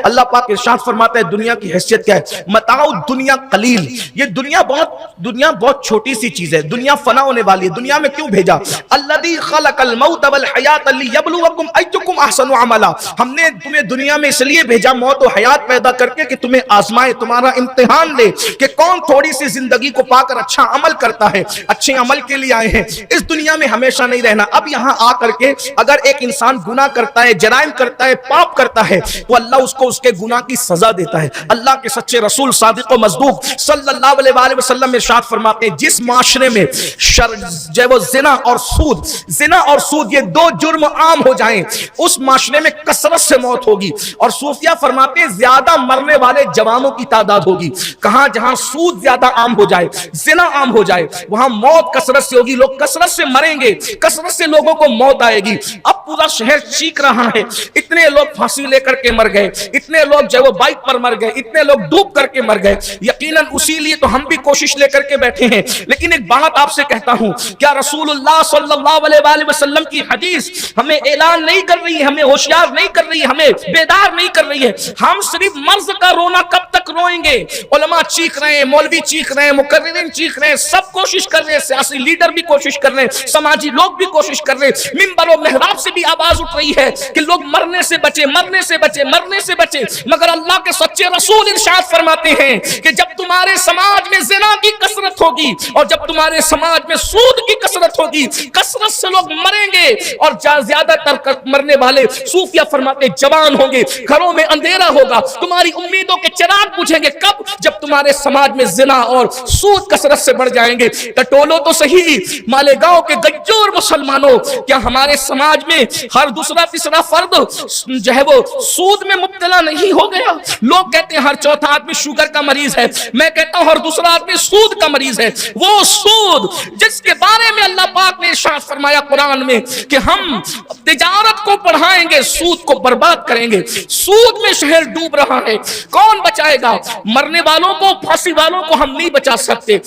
اللہ پاک ارشاد فرماتا ہے دنیا کی حیثیت کیا ہے؟ متاع دنیا قلیل، یہ دنیا بہت چھوٹی سی چیز ہے، دنیا فنا ہونے والی ہے۔ دنیا میں کیوں بھیجا؟ الذی خلق الموت والحیات لیبلوکم ایکم احسن عملا، ہم نے تمہیں دنیا میں اس لیے بھیجا موت و حیات پیدا کر کے کہ تمہیں آزمائے، تمہارا امتحان لے کہ کون تھوڑی سی زندگی کو پا کر اچھا عمل کرتا ہے۔ اچھے عمل کے لیے آئے ہیں، اس دنیا میں ہمیشہ نہیں رہنا۔ اب یہاں آ کر کے اگر ایک انسان گناہ کرتا ہے، جرائم کرتا ہے، پاپ کرتا ہے، تو اللہ اس کو اس کے گناہ کی سزا دیتا ہے۔ اللہ کے سچے رسول صادق و مصدوق صلی اللہ علیہ وآلہ وسلم ارشاد فرماتے ہیں جس معاشرے میں زنا اور سود یہ دو جرم عام ہو جائیں، اس معاشرے میں کثرت سے موت ہوگی۔ اور صوفیہ فرماتے ہیں زیادہ مرنے والے جوانوں کی تعداد ہوگی۔ کہاں جہاں سود زیادہ عام ہو جائے، زنا عام ہو جائے، وہاں موت کثرت سے ہوگی، لوگ کثرت سے مریں گے، کثرت سے لوگوں کو موت آئے گی۔ اب پورا شہر چیخ رہا ہے، اتنے لوگ پھانسی لے کر کے مر گئے، اتنے لوگ جو وہ بائک پر مر گئے، اتنے لوگ ڈوب کر کے مر گئے۔ یقیناً اسی لیے تو ہم بھی کوشش لے کر کے بیٹھے ہیں۔ لیکن ایک بات آپ سے کہتا ہوں، کیا رسول اللہ صلی اللہ علیہ وآلہ وسلم کی حدیث ہمیں اعلان نہیں کر رہی ہے، ہمیں ہوشیار نہیں کر رہی ہے، ہمیں بیدار نہیں کر رہی ہے؟ ہم صرف مرض کا رونا کب تک روئیں گے؟ علماء چیخ رہے ہیں، مولوی چیخ رہے ہیں، مقررین چیخ رہے ہیں، سب کوشش کر رہے ہیں، سیاسی لیڈر بھی کوشش کر رہے ہیں، سماجی لوگ بھی کوشش کر رہے ہیں، منبر و محراب سے بھی آواز اٹھ رہی ہے کہ لوگ مرنے سے بچے، مرنے سے بچے، مرنے سے بچے۔ مگر اللہ کے سچے رسول ارشاد فرماتے ہیں کہ جب تمہارے سماج میں زنا کی کثرت ہوگی اور جب تمہارے سماج میں سود کی کثرت ہوگی، کثرت سے لوگ مریں گے اور زیادہ تر مرنے والے صوفیہ فرماتے ہیں جوان ہوں گے، گھروں میں اندھیرا ہوگا، تمہاری امیدوں کے چراغ بجھیں گے۔ کب؟ جب تمہارے سماج میں زنا اور سود کثرت سے بڑھ جائیں گے۔ ٹٹولو تو صحیح مالیگاؤں کے گجور مسلمانوں، کیا ہمارے سماج میں ہر دوسرا تیسرا فرد جو ہے وہ سود میں مبتلا نہیں ہو گیا؟ لوگ کہتے ہیں ہر چوتھا آدمی شوگر کا مریض ہے، میں کہتا ہوں ہر دوسرا آدمی سود کا مریض ہے۔ وہ سود جس کے بارے میں اللہ پاک نے ارشاد فرمایا قرآن میں کہ ہم تجارت کو بڑھائیں گے، سود کو برباد کریں گے۔ سود میں شہر ڈوب رہا ہے، کون بچائے گا؟ مرنے والوں کو، پھانسی والوں کو ہم نہیں بچا سکتے،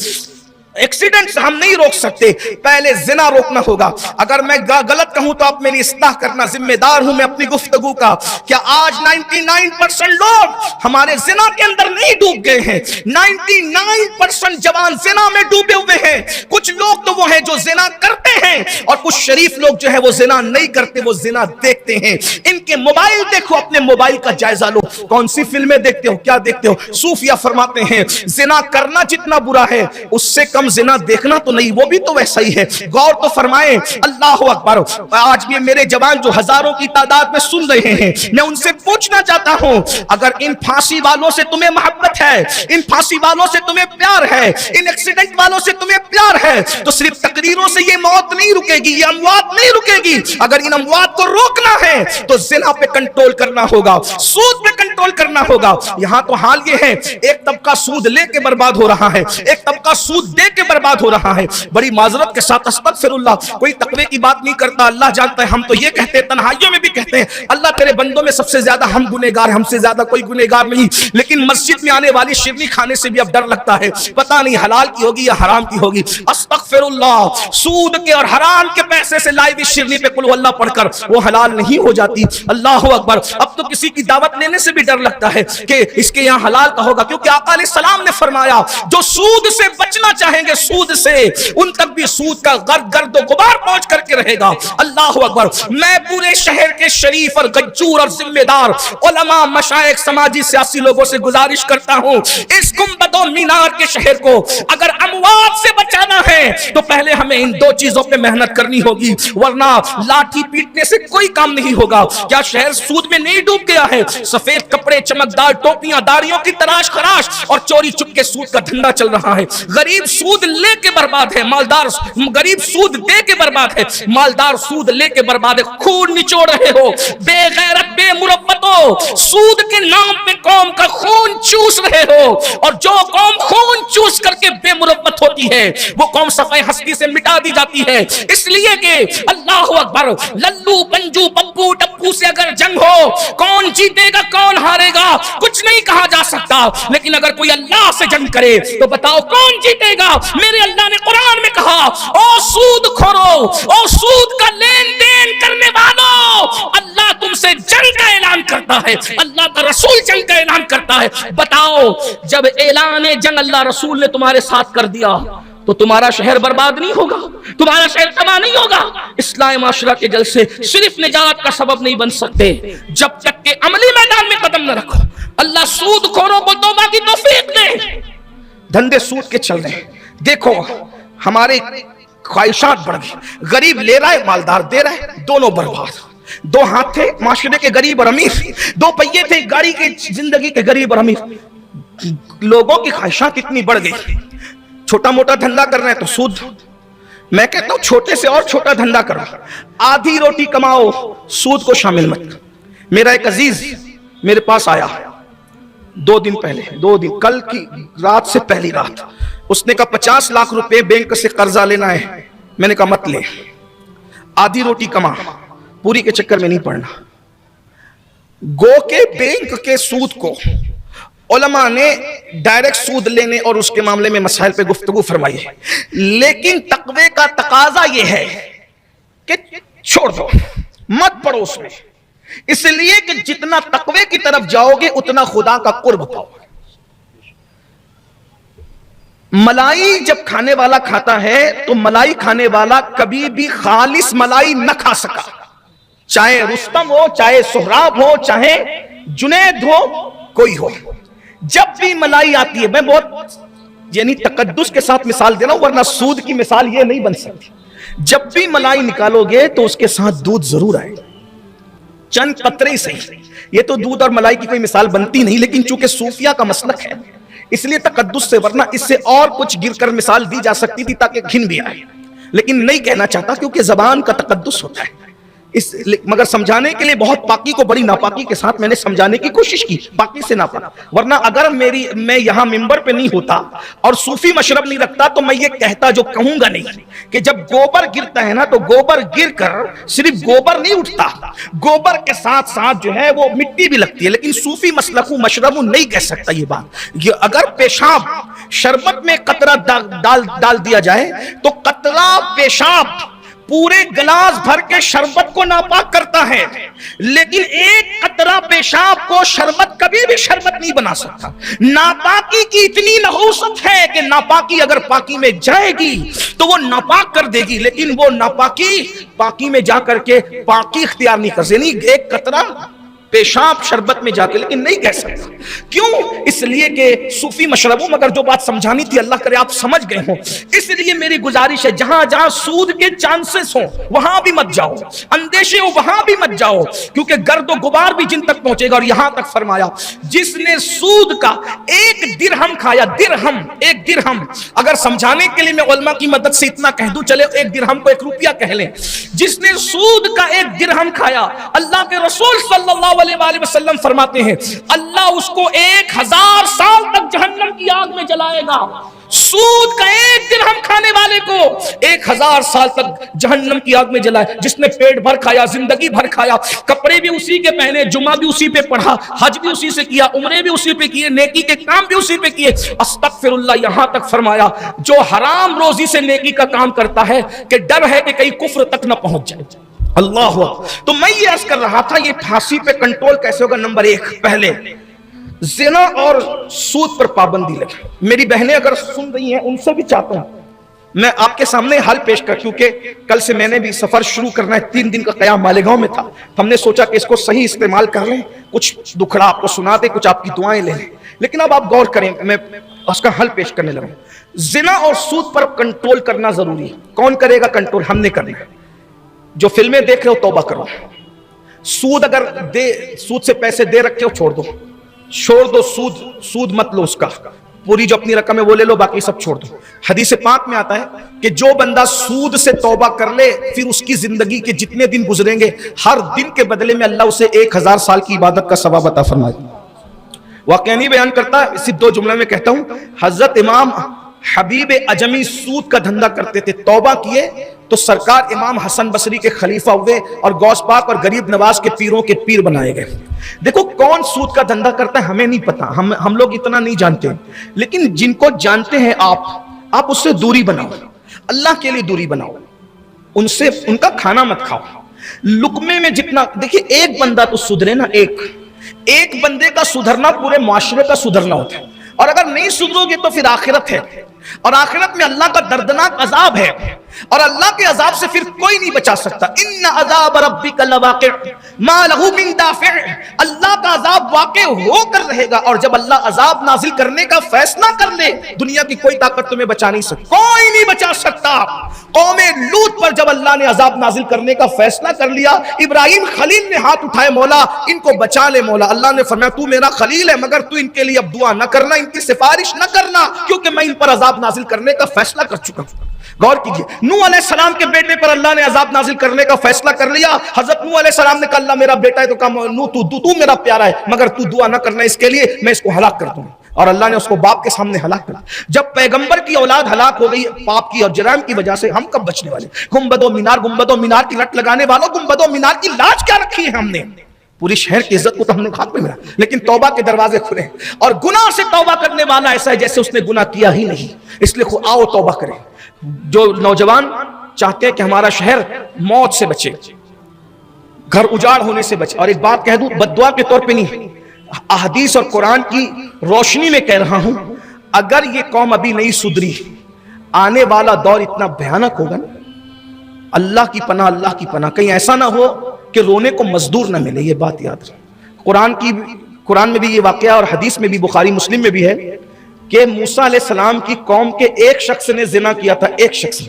ایکسیڈنٹ ہم نہیں روک سکتے، پہلے زنا روکنا ہوگا۔ اگر میں غلط کہوں تو آپ میری اصلاح کرنا، ذمہ دار ہوں میں اپنی گفتگو کا۔ کیا آج 99% لوگ ہمارے زنا کے اندر نہیں ڈوب گئے ہیں؟ 99% جوان زنا میں ڈوبے ہوئے ہیں۔ کچھ لوگ تو وہ ہیں جو زنا کرتے ہیں اور کچھ شریف لوگ جو ہے وہ زنا نہیں کرتے، وہ زنا دیکھتے ہیں۔ ان کے موبائل دیکھو، اپنے موبائل کا جائزہ لو، کون سی فلمیں دیکھتے ہو، کیا دیکھتے ہو؟ صوفیہ فرماتے ہیں زنا کرنا جتنا برا ہے اس سے کم زنا دیکھنا تو نہیں، وہ بھی تو ویسا ہی ہے۔ غور تو فرمائیں، اللہ اکبر۔ آج بھی میرے جوان جو ہزاروں کی تعداد میں سن رہے ہیں، میں ان سے پوچھنا چاہتا ہوں اگر ان پھانسی والوں سے تمہیں محبت ہے، ان پھانسی والوں سے تمہیں پیار ہے، ان ایکسیڈنٹ والوں سے تمہیں پیار ہے، تو صرف تقریروں سے یہ موت نہیں رکے گی، یہ اموات نہیں رکے گی۔ اگر ان اموات کو روکنا ہے تو زنا پہ کنٹرول کرنا ہوگا، سود پہ کنٹرول کرنا ہوگا۔ یہاں تو حال یہ ہے ایک طبقہ سود لے کے برباد ہو رہا ہے، ایک طبقہ سود دے کے برباد ہو رہا ہے۔ بڑی معذرت کے ساتھ استغفر اللہ، کوئی تقوی کی بات نہیں کرتا، اللہ جانتا ہے۔ ہم تو یہ کہتے ہیں، تنہائیوں میں بھی کہتے ہیں اللہ تیرے بندوں میں سب سے زیادہ ہم گنہگار، ہم سے زیادہ کوئی گنہگار نہیں۔ لیکن مسجد میں آنے والی شیرنی کھانے سے بھی اب ڈر لگتا ہے، پتہ نہیں حلال کی ہوگی یا حرام کی ہوگی۔ استغفر اللہ، سود کے اور حرام کے پیسے سے لائی ہوئی شیرنی پہ قل اللہ پڑھ کر وہ حلال نہیں ہو جاتی۔ اللہ اکبر۔ اب تو کسی کی دعوت لینے سے بھی ڈر لگتا ہے کہ اس کے یہاں حلال کا ہوگا، کیونکہ آقا علیہ السلام نے فرمایا جو سود سے بچنا چاہیں گے، سود سے، ان تک بھی سود کا گرد و غبار پہنچ کر کے رہے گا۔ اللہ اکبر۔ میں پورے شہر کے شریف اور گجور اور ذمہ دار علماء، مشائخ، سماجی سیاسی لوگوں سے گزارش کرتا ہوں اس گنبد و مینار کے شہر کو اگر اموات سے بچانا ہے تو پہلے ہمیں ان دو چیزوں پہ محنت کرنی ہوگی، ورنہ لاٹھی پیٹنے سے کوئی کام نہیں ہوگا۔ کیا شہر سود میں نہیں ڈوب گیا ہے؟ سفید کپڑے، چمکدار ٹوپیاں، داڑیوں کی تراش خراش اور چوری چپ کے سود کا دھندا چل رہا ہے۔ غریب سود لے کے برباد ہے، مالدار غریب سود دے کے برباد ہے، مالدار سود لے کے برباد ہے۔ خون نچوڑ رہے ہو بے غیرت، بے مربتو، سود کے نام پہ قوم کا خون چوس رہے ہو، اور جو قوم خون چوس کر کے بے مربت ہوتی ہے وہ قوم صفحہ ہستی سے مٹا دی جاتی ہے۔ اس لیے کہ اللہ اکبر، للو، پنجو، پپو، ٹپو سے اگر جنگ ہو، کون جیتے گا کون ہارے گا کچھ نہیں کہا جا سکتا، لیکن اگر کوئی اللہ سے جنگ کرے تو بتاؤ کون جیتے گا؟ میرے اللہ نے قرآن میں کہا او سود خورو، او سود کا لین دین کرنے والو، اللہ تم سے جنگ کا کرتا ہے, اللہ کا رسول جنگ کا اعلان کرتا ہے. بتاؤ جب اعلان جنگ اللہ رسول نے تمہارے ساتھ کر دیا تو تمہارا شہر برباد نہیں ہوگا, تمہارا شہر تباہ نہیں ہوگا. اصلاح معاشرہ کے جلسے صرف نجات کا سبب نہیں بن سکتے جب تک کہ عملی میدان میں قدم نہ رکھو. اللہ سود خوروں کو توبہ کی توفیق دے. دھندے سود کے چل رہے ہیں, دیکھو ہمارے خواہشات بڑھ گئی. غریب لے رہا ہے, مالدار دے رہا ہے, دونوں برباد. دو ہاتھ تھے معاشرے کے غریب اور امیر, دو پہیے تھے گاڑی کے زندگی کے غریب اور امیر. لوگوں کی خواہشات اتنی بڑھ گئی. چھوٹا موٹا دھندا کر رہے ہیں تو سود. میں کہتا ہوں چھوٹے سے اور چھوٹا دھندا کرو, آدھی روٹی کماؤ, سود کو شامل مت. میرا ایک عزیز میرے پاس آیا 2 دن پہلے, 2 دن کل کی رات سے پہلی رات. اس نے کہا 50 لاکھ روپے بینک سے قرضہ لینا ہے. میں نے کہا مت لے, آدھی روٹی کما, پوری کے چکر میں نہیں پڑنا. گو کے بینک کے سود کو علماء نے ڈائریکٹ سود لینے اور اس کے معاملے میں مسائل پہ گفتگو فرمائی ہے, لیکن تقوی کا تقاضا یہ ہے کہ چھوڑ دو, مت پڑو اس میں, اس لیے کہ جتنا تقوی کی طرف جاؤ گے اتنا خدا کا قرب پاؤ گے. ملائی جب کھانے والا کھاتا ہے تو ملائی کھانے والا کبھی بھی خالص ملائی نہ کھا سکا, چاہے رستم ہو, چاہے سہراب ہو, چاہے جنید ہو, کوئی ہو. جب بھی ملائی آتی ہے, میں بہت یعنی تقدس کے ساتھ مثال دے رہا ہوں ورنہ سود کی مثال یہ نہیں بن سکتی. جب بھی ملائی نکالو گے تو اس کے ساتھ دودھ ضرور آئے, چند قطرے سے. یہ تو دودھ اور ملائی کی کوئی مثال بنتی نہیں, لیکن چونکہ صوفیہ کا مسلک ہے اس لیے تقدس سے, ورنہ اس سے اور کچھ گر کر مثال دی جا سکتی تھی تاکہ گھن بھی آئے, لیکن نہیں کہنا چاہتا کیونکہ زبان کا تقدس ہوتا ہے. مگر سمجھانے کے لیے بہت پاکی کو بڑی ناپاکی کے ساتھ میں نے سمجھانے کی کوشش کی, پاکی سے ناپاک. ورنہ اگر میں یہاں ممبر پہ نہیں ہوتا اور صوفی مشرب نہیں رکھتا تو میں یہ کہتا جو کہوں گا نہیں کہ جب گوبر گرتا ہے نا تو گوبر گر کر صرف گوبر نہیں اٹھتا, گوبر کے ساتھ ساتھ جو ہے وہ مٹی بھی لگتی ہے. لیکن صوفی مسلک مشرب نہیں کہہ سکتا یہ بات. اگر پیشاب شربت میں قطرہ ڈال دیا جائے تو قطرہ پیشاب پورے گلاس بھر کے شربت کو ناپاک کرتا ہے, لیکن ایک قطرہ پیشاب کو شربت کبھی بھی شربت نہیں بنا سکتا. ناپاکی کی اتنی نحوست ہے کہ ناپاکی اگر پاکی میں جائے گی تو وہ ناپاک کر دے گی, لیکن وہ ناپاکی پاکی میں جا کر کے پاکی اختیار نہیں کر سکتی. ایک قطرہ پیشاب شربت میں جا کے لیکن نہیں کہہ سکتا. کیوں؟ اس لیے کہ صوفی مشرب ہوں, مگر جو بات سمجھانی تھی اللہ کرے آپ سمجھ گئے ہوں. اس لیے میری گزارش ہے جہاں جہاں سود کے چانسز ہوں وہاں بھی مت جاؤ, اندیشے ہو وہاں بھی مت جاؤ, کیونکہ گرد و غبار بھی جن تک پہنچے گا. اور یہاں تک فرمایا جس نے سود کا 1 درہم کھایا, درہم 1 درہم, اگر سمجھانے کے لیے میں علماء کی مدد سے اتنا کہہ دوں, چلے 1 درہم کو 1 روپیہ کہہ لیں, جس نے سود کا 1 درہم کھایا, اللہ کے رسول صلی اللہ علیہ وآلہ وسلم فرماتے ہیں اللہ اس کو 1000 سال تک جہنم کی آگ میں جلائے گا. سود کا 1 درہم کھانے والے کو 1000 سال تک جہنم کی آگ میں جلائے. جس نے پیٹ بھر کھایا, زندگی بھر کھایا, کپڑے بھی اسی کے پہنے, جمعہ بھی اسی پہ پڑھا, حج بھی اسی سے کیا, عمرے بھی اسی پہ کیے, نیکی کے کام بھی اسی پہ کیے. استغفر اللہ, یہاں تک فرمایا جو حرام روزی سے نیکی کا کام کرتا ہے کہ ڈر ہے کہ کہیں کفر تک نہ پہنچ جائے. اللہ ہوا. تو میں یہ عرض کر رہا تھا یہ پھانسی پہ کنٹرول کیسے ہوگا. نمبر 1, پہلے زنا اور سود پر پابندی لگے. میری بہنیں اگر سن رہی ہیں ان سے بھی چاہتا ہوں میں آپ کے سامنے حل پیش کر, کیونکہ کل سے میں نے بھی سفر شروع کرنا ہے. 3 دن کا قیام مالیگاؤں میں تھا, ہم نے سوچا کہ اس کو صحیح استعمال کر لیں, کچھ دکھڑا آپ کو سنا دیں, کچھ آپ کی دعائیں لے لیں. لیکن اب آپ غور کریں, میں اس کا حل پیش کرنے لگا. زنا اور سود پر کنٹرول کرنا ضروری ہے. کون کرے گا کنٹرول؟ ہم نے کرنا. جو فلمیں دیکھ رہے ہو توبہ کرو. سود اگر سود سے پیسے دے رکھے ہو چھوڑ دو, سود مت لو. اس کا پوری جو اپنی رقم ہے وہ لے لو, باقی سب چھوڑ دو. حدیث پاک میں آتا ہے کہ جو بندہ سود سے توبہ کر لے پھر اس کی زندگی کے جتنے دن گزریں گے ہر دن کے بدلے میں اللہ اسے 1000 سال کی عبادت کا ثواب عطا فرمائے. واقعہ نہیں بیان کرتا, اسی 2 جملے میں کہتا ہوں. حضرت امام حبیب اجمی سود کا دھندا کرتے تھے, توبہ کیے تو سرکار امام حسن بصری کے خلیفہ ہوئے اور غوث پاک اور غریب نواز کے پیروں کے پیر بنائے گئے. دیکھو کون سود کا دھندا کرتا ہے ہمیں نہیں پتا, ہم لوگ اتنا نہیں جانتے, لیکن جن کو جانتے ہیں آپ اس سے دوری بناؤ, اللہ کے لیے دوری بناؤ. ان کا کھانا مت کھاؤ. لقمے میں جتنا, دیکھیے ایک بندہ تو سدھرے نا, ایک ایک بندے کا سدھرنا پورے معاشرے کا سدھرنا ہوتا ہے، اور اگر نہیں سدھرو گے تو پھر آخرت ہے، اور آخرت میں اللہ کا دردناک عذاب ہے، اور اللہ کے عذاب سے پھر کوئی نہیں بچا سکتا۔ ان عذاب ربک لواقع ما لہ من دافع، اللہ کا عذاب واقع ہو کر رہے گا، اور جب اللہ عذاب نازل کرنے کا فیصلہ کر لے دنیا کی کوئی طاقت تمہیں بچا نہیں سکتی، کوئی نہیں بچا سکتا۔ قوم لوط پر جب اللہ نے عذاب نازل کرنے کا فیصلہ کر لیا، ابراہیم خلیل نے ہاتھ اٹھائے، مولا ان کو بچا لے مولا۔ اللہ نے فرمایا تو میرا خلیل ہے مگر تو ان کے لیے اب دعا نہ کرنا، ان کی سفارش نہ کرنا، کیونکہ میں ان پر عذاب نازل کرنے کا فیصلہ کر چکا ہوں۔ غور کیجئے، نوح علیہ السلام کے بیٹے پر اللہ نے عذاب نازل کرنے کا فیصلہ کر لیا۔ حضرت نوح علیہ السلام نے کہا اللہ میرا بیٹا ہے، تو کہا نوح تو میرا پیارا ہے مگر تو دعا نہ کرنا اس کے لیے، میں اس کو ہلاک کر دوں گا، اور اللہ نے اس کو باپ کے سامنے ہلاک کر دیا۔ جب پیغمبر کی اولاد ہلاک ہو گئی پاپ کی اور جرائم کی وجہ سے، ہم کب بچنے والے؟ گنبد و مینار کی لٹ لگانے والوں، گنبد و مینار کی لاج کیا رکھی ہے ہم نے؟ پوری شہر کی عزت کو تو ہم نے خاک میں ملا، لیکن توبہ کے دروازے کھلے، اور گناہ سے توبہ کرنے والا ایسا ہے جیسے اس نے گناہ کیا ہی نہیں۔ اس لیے آؤ توبہ کریں۔ جو نوجوان چاہتے ہیں کہ ہمارا شہر موت سے بچے، گھر اجاڑ ہونے سے بچے، اور ایک بات کہہ دوں بد دعا کے طور پہ نہیں، احادیث اور قرآن کی روشنی میں کہہ رہا ہوں، اگر یہ قوم ابھی نہیں سدھری، آنے والا دور اتنا بھیانک ہوگا نا، اللہ کی پناہ، اللہ کی پناہ، کہیں ایسا نہ ہو کہ رونے کو مزدور نہ ملے، یہ بات یاد رکھیں۔ قرآن میں بھی یہ واقعہ اور حدیث میں بھی، بخاری مسلم میں بھی ہے کہ موسیٰ علیہ السلام کی قوم کے ایک شخص نے زنا کیا تھا، ایک شخص نے،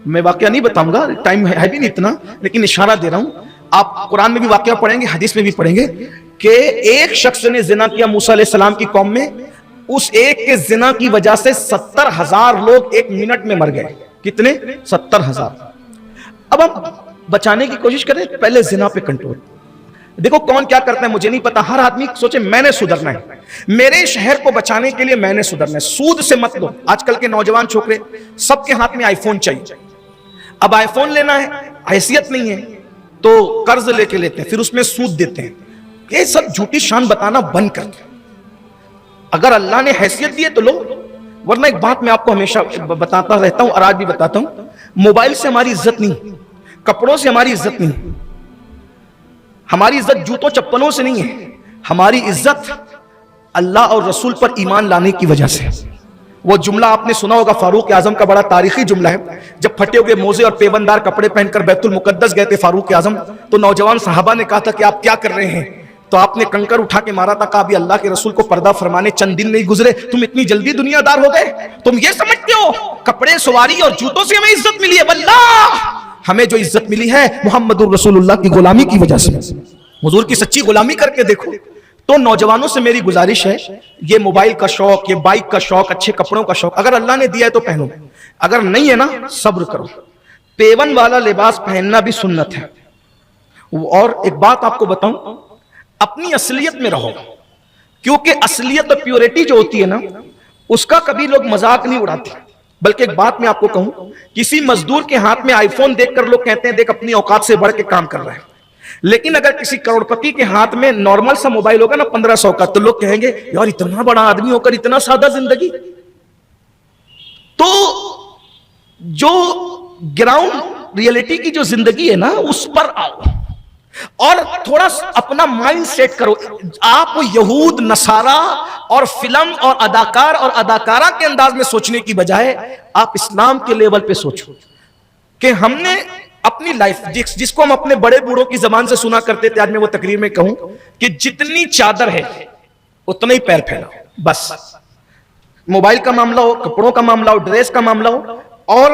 میں واقعہ نہیں بتاؤں گا، ٹائم ہے بھی نہیں اتنا، لیکن اشارہ دے رہا ہوں، آپ قرآن میں بھی واقعہ پڑھیں گے، حدیث میں بھی پڑھیں گے کہ ایک شخص نے زنا کیا موسیٰ علیہ السلام کی قوم میں، اس ایک کے زنا کی وجہ سے 70,000 لوگ ایک منٹ میں مر گئے۔ کتنے؟ 70,000۔ اب ہم بچانے کی کوشش کریں، پہلے زنا پہ کنٹرول۔ دیکھو کون کیا کرتا ہے مجھے نہیں پتا، ہر آدمی سوچے میں نے سدھرنا ہے، میرے شہر کو بچانے کے لیے میں نے سدھرنا ہے۔ سود سے مت لو، آج کل کے نوجوان چھوکرے سب کے ہاتھ میں آئی فون چاہیے، اب آئی فون لینا ہے، حیثیت نہیں ہے تو قرض لے کے لیتے ہیں، پھر اس میں سود دیتے ہیں۔ یہ سب جھوٹی شان بتانا بند کر دیں، اگر اللہ نے حیثیت دی ہے تو لو، ورنہ ایک بات میں آپ کو ہمیشہ بتاتا رہتا ہوں اور آج بھی بتاتا ہوں، موبائل سے ہماری عزت نہیں، کپڑوں سے ہماری عزت نہیں، ہماری عزت جوتوں چپلوں سے نہیں ہے، ہماری عزت اللہ اور رسول پر ایمان لانے کی وجہ سے۔ وہ جملہ آپ نے سنا ہوگا، فاروق اعظم کا بڑا تاریخی جملہ ہے، جب پھٹے ہوئے موزے اور پیوندار کپڑے پہن کر بیت المقدس گئے تھے فاروق اعظم، تو نوجوان صحابہ نے کہا تھا کہ آپ کیا کر رہے ہیں؟ تو آپ نے کنکر اٹھا کے مارا تھا، کہا بھی اللہ کے رسول کو پردہ فرمانے چند دن نہیں گزرے، تم اتنی جلدی دنیا دار ہو گئے؟ تم یہ سمجھتے ہو کپڑے سواری اور جوتوں سے ہمیں عزت ملی ہے؟ واللہ ہمیں جو عزت ملی ہے محمد الرسول اللہ کی غلامی کی وجہ سے، حضور کی سچی غلامی کر کے دیکھو۔ تو نوجوانوں سے میری گزارش ہے، یہ موبائل کا شوق، یہ بائک کا شوق، اچھے کپڑوں کا شوق، اگر اللہ نے دیا ہے تو پہنو، اگر نہیں ہے نا صبر کرو۔ پیون والا لباس پہننا بھی سنت ہے۔ اور ایک بات آپ کو بتاؤں، اپنی اصلیت میں رہو، کیونکہ اصلیت اور پیورٹی جو ہوتی ہے نا، اس کا کبھی لوگ مذاق نہیں اڑاتے۔ بلکہ ایک بات میں آپ کو کہوں، کسی مزدور کے ہاتھ میں آئی فون دیکھ کر لوگ کہتے ہیں دیکھ اپنی اوقات سے بڑھ کے کام کر رہا ہے، لیکن اگر کسی کروڑپتی کے ہاتھ میں نارمل سا موبائل ہوگا نا 1500 کا، تو لوگ کہیں گے یار اتنا بڑا آدمی ہو کر اتنا سادہ زندگی۔ تو جو گراؤنڈ ریئلٹی کی جو زندگی ہے نا، اس پر آؤ اور تھوڑا اپنا مائنڈ سیٹ کرو۔ آپ یہود، نصارہ اور فلم اور اداکار اور اداکارہ کے انداز میں سوچنے کی بجائے آپ اسلام کے لیول پہ سوچو کہ ہم نے اپنی لائف، جس کو ہم اپنے بڑے بوڑھوں کی زبان سے سنا کرتے تھے، آج میں وہ تقریر میں کہوں کہ جتنی چادر ہے اتنا ہی پیر پھیلاؤ، بس۔ موبائل کا معاملہ ہو، کپڑوں کا معاملہ ہو، ڈریس کا معاملہ ہو، اور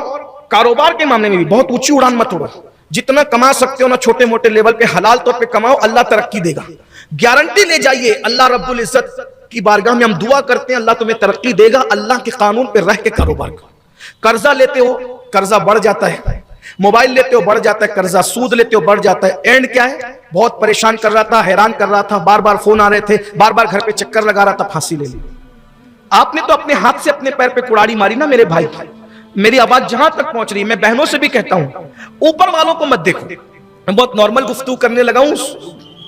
کاروبار کے معاملے میں بھی بہت اونچی اڑان مت اڑو۔ جتنا کما سکتے ہو نا چھوٹے موٹے لیول پہ حلال طور پہ کماؤ، اللہ ترقی دے گا، گارنٹی لے جائیے۔ اللہ رب العزت کی بارگاہ میں ہم دعا کرتے ہیں اللہ تمہیں ترقی دے گا، اللہ کے قانون پہ رہ کے کاروبار کرو۔ قرضہ لیتے ہو قرضہ بڑھ جاتا ہے، موبائل لیتے ہو بڑھ جاتا ہے قرضہ، سود لیتے ہو بڑھ جاتا ہے۔ اینڈ کیا ہے؟ بہت پریشان کر رہا تھا، حیران کر رہا تھا، بار بار فون آ رہے تھے، بار بار گھر پہ چکر لگا رہا تھا، پھانسی لے لی۔ آپ نے تو اپنے ہاتھ سے اپنے پیر پہ کڑاڑی ماری نا میرے بھائی۔ میری آواز جہاں تک پہنچ رہی ہے، میں بہنوں سے بھی کہتا ہوں، اوپر والوں کو مت دیکھو۔ میں بہت نارمل گفتگو کرنے لگا ہوں،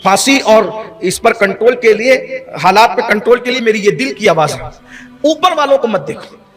پھانسی اور اس پر کنٹرول کے لیے، حالات پہ کنٹرول کے لیے میری یہ دل کی آواز ہے۔ اوپر والوں کو مت دیکھو،